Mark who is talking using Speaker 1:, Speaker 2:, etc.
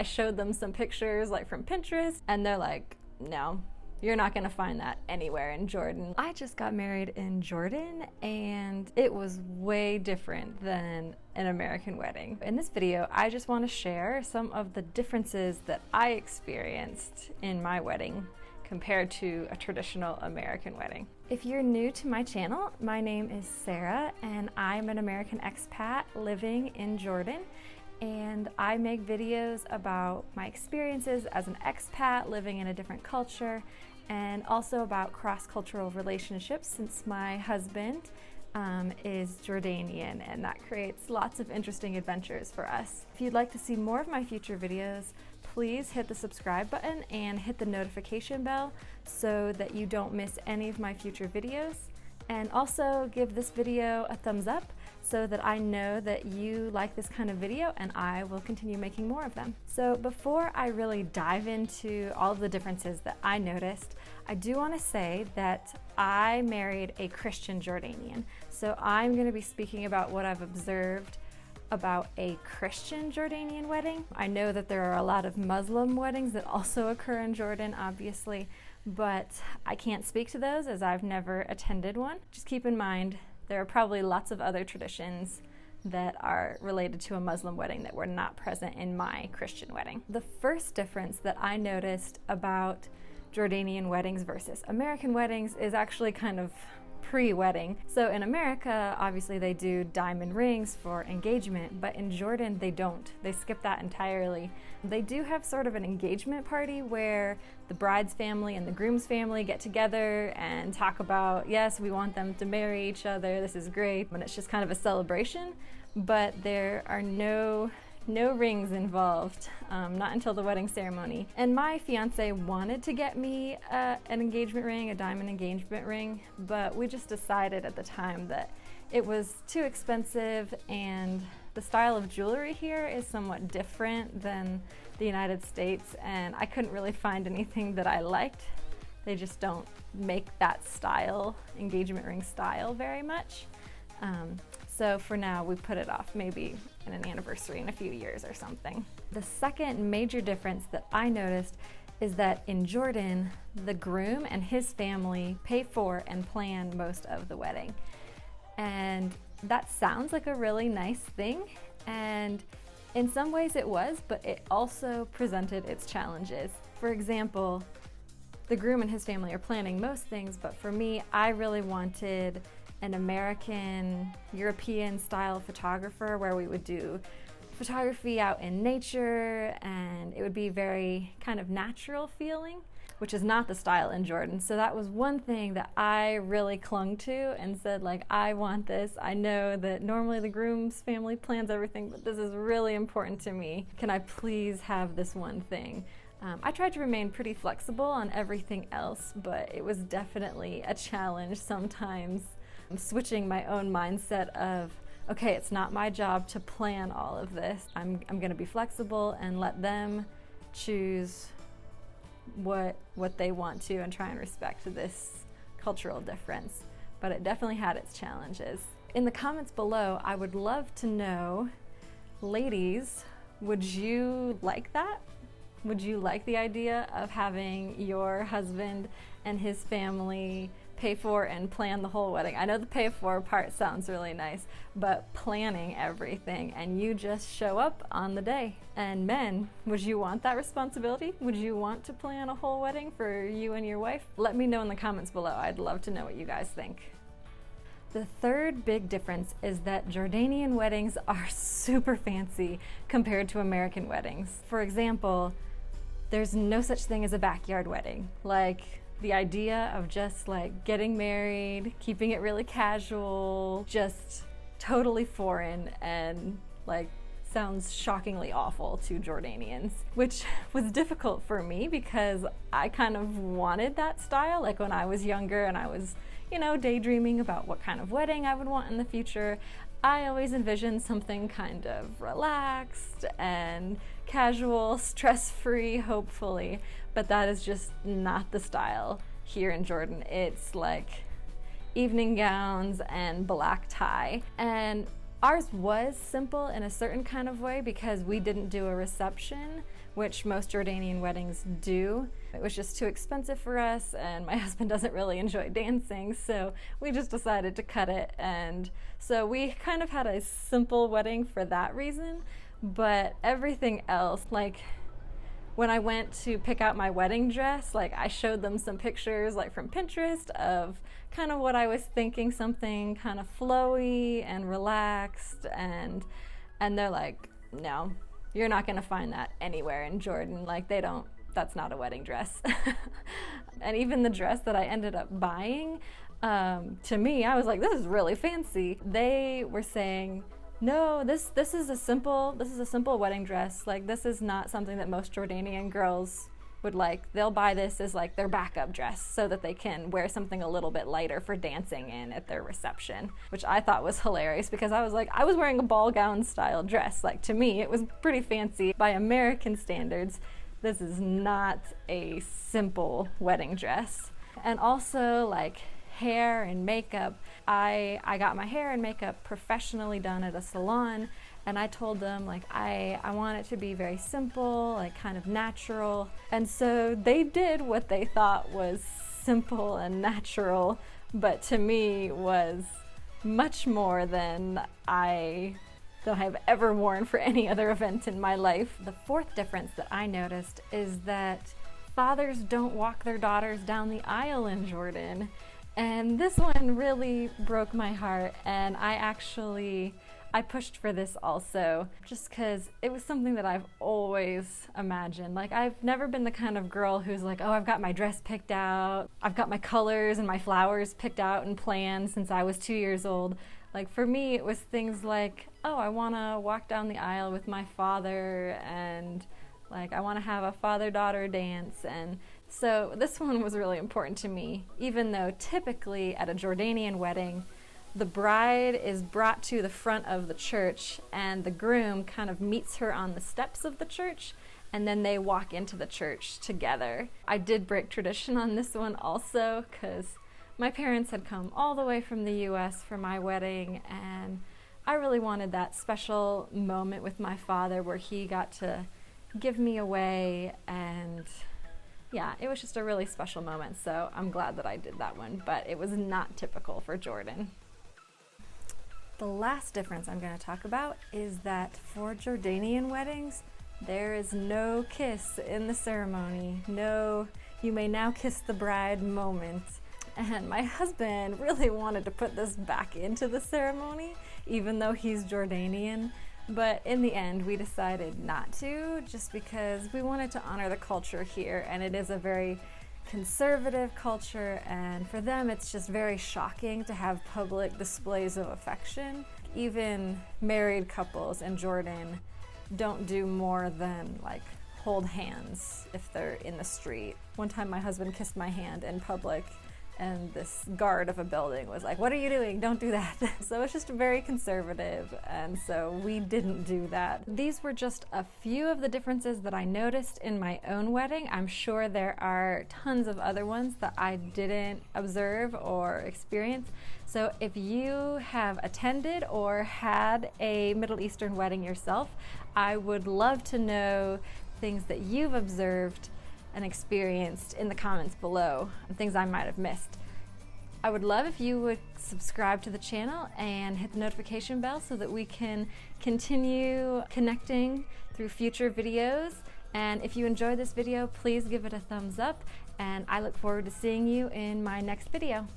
Speaker 1: I showed them some pictures like from Pinterest, and they're like, no, you're not gonna find that anywhere in Jordan. I just got married in Jordan, and it was way different than an American wedding. In this video, I just want to share some of the differences that I experienced in my wedding compared to a traditional American wedding. If you're new to my channel, my name is Sarah, and I'm an American expat living in Jordan. And I make videos about my experiences as an expat living in a different culture, and also about cross-cultural relationships, since my husband is Jordanian, and that creates lots of interesting adventures for us. If you'd like to see more of my future videos, please hit the subscribe button and hit the notification bell so that you don't miss any of my future videos. And also give this video a thumbs up so that I know that you like this kind of video, and I will continue making more of them. So before I really dive into all of the differences that I noticed, I do want to say that I married a Christian Jordanian. So I'm going to be speaking about what I've observed about a Christian Jordanian wedding. I know that there are a lot of Muslim weddings that also occur in Jordan, obviously, but I can't speak to those as I've never attended one. Just keep in mind, there are probably lots of other traditions that are related to a Muslim wedding that were not present in my Christian wedding. The first difference that I noticed about Jordanian weddings versus American weddings is actually kind of pre-wedding. So in America, obviously they do diamond rings for engagement, but in Jordan they don't. They skip that entirely. They do have sort of an engagement party where the bride's family and the groom's family get together and talk about, yes, we want them to marry each other, this is great, and it's just kind of a celebration, but there are no rings involved, not until the wedding ceremony. And my fiance wanted to get me an engagement ring, a diamond engagement ring, but we just decided at the time that it was too expensive, and the style of jewelry here is somewhat different than the United States, and I couldn't really find anything that I liked. They just don't make that style, engagement ring style, very much. So for now, we put it off, maybe in an anniversary in a few years or something. The second major difference that I noticed is that in Jordan, the groom and his family pay for and plan most of the wedding. And that sounds like a really nice thing, and in some ways it was, but it also presented its challenges. For example, the groom and his family are planning most things, but for me, I really wanted an American, European style photographer where we would do photography out in nature, and it would be very kind of natural feeling, which is not the style in Jordan. So that was one thing that I really clung to and said, like, I want this. I know that normally the groom's family plans everything, but this is really important to me. Can I please have this one thing? I tried to remain pretty flexible on everything else, but it was definitely a challenge sometimes. Switching my own mindset of, okay, it's not my job to plan all of this. I'm going to be flexible and let them choose what they want to, and try and respect this cultural difference. But it definitely had its challenges. In the comments below, I would love to know, ladies, would you like that? Would you like the idea of having your husband and his family pay for and plan the whole wedding? I know the pay for part sounds really nice, but planning everything and you just show up on the day. And men, would you want that responsibility? Would you want to plan a whole wedding for you and your wife? Let me know in the comments below. I'd love to know what you guys think. The third big difference is that Jordanian weddings are super fancy compared to American weddings. For example, there's no such thing as a backyard wedding. Like, the idea of just like getting married, keeping it really casual, just totally foreign, and like sounds shockingly awful to Jordanians, which was difficult for me because I kind of wanted that style. Like when I was younger and I was, daydreaming about what kind of wedding I would want in the future, I always envisioned something kind of relaxed and casual, stress-free, hopefully, but that is just not the style here in Jordan. It's like evening gowns and black tie. And Ours was simple in a certain kind of way because we didn't do a reception, which most Jordanian weddings do. It was just too expensive for us, and my husband doesn't really enjoy dancing, so we just decided to cut it. And so we kind of had a simple wedding for that reason, but everything else, like when I went to pick out my wedding dress, like I showed them some pictures like from Pinterest of kind of what I was thinking, something kind of flowy and relaxed, and they're like, no, you're not gonna find that anywhere in Jordan. Like that's not a wedding dress. And even the dress that I ended up buying, to me, I was like, this is really fancy. They were saying, no, this is a simple wedding dress. Like, this is not something that most Jordanian girls would like. They'll buy this as like their backup dress so that they can wear something a little bit lighter for dancing in at their reception, which I thought was hilarious because I was like, I was wearing a ball gown style dress. Like, to me, it was pretty fancy. By American standards, this is not a simple wedding dress. And also, like, hair and makeup. I got my hair and makeup professionally done at a salon, and I told them, like, I want it to be very simple, like kind of natural. And so they did what they thought was simple and natural, but to me was much more than I have ever worn for any other event in my life. The fourth difference that I noticed is that fathers don't walk their daughters down the aisle in Jordan. And this one really broke my heart, and I pushed for this also, just because it was something that I've always imagined. Like, I've never been the kind of girl who's like, oh, I've got my dress picked out, I've got my colors and my flowers picked out and planned since I was 2 years old. Like, for me, it was things like, oh, I want to walk down the aisle with my father, and like, I want to have a father-daughter dance. And so this one was really important to me, even though typically at a Jordanian wedding, the bride is brought to the front of the church and the groom kind of meets her on the steps of the church, and then they walk into the church together. I did break tradition on this one also because my parents had come all the way from the US for my wedding, and I really wanted that special moment with my father where he got to give me away, and yeah, it was just a really special moment, so I'm glad that I did that one, but it was not typical for Jordan. The last difference I'm going to talk about is that for Jordanian weddings, there is no kiss in the ceremony. No, you may now kiss the bride moment. And my husband really wanted to put this back into the ceremony, even though he's Jordanian. But in the end, we decided not to, just because we wanted to honor the culture here, and it is a very conservative culture, and for them it's just very shocking to have public displays of affection. Even married couples in Jordan don't do more than like hold hands if they're in the street. One time my husband kissed my hand in public, and this guard of a building was like, what are you doing? Don't do that. So it's just very conservative, and so we didn't do that. These were just a few of the differences that I noticed in my own wedding. I'm sure there are tons of other ones that I didn't observe or experience. So if you have attended or had a Middle Eastern wedding yourself, I would love to know things that you've observed and experienced in the comments below, and things I might have missed. I would love if you would subscribe to the channel and hit the notification bell so that we can continue connecting through future videos. And if you enjoyed this video, please give it a thumbs up, and I look forward to seeing you in my next video.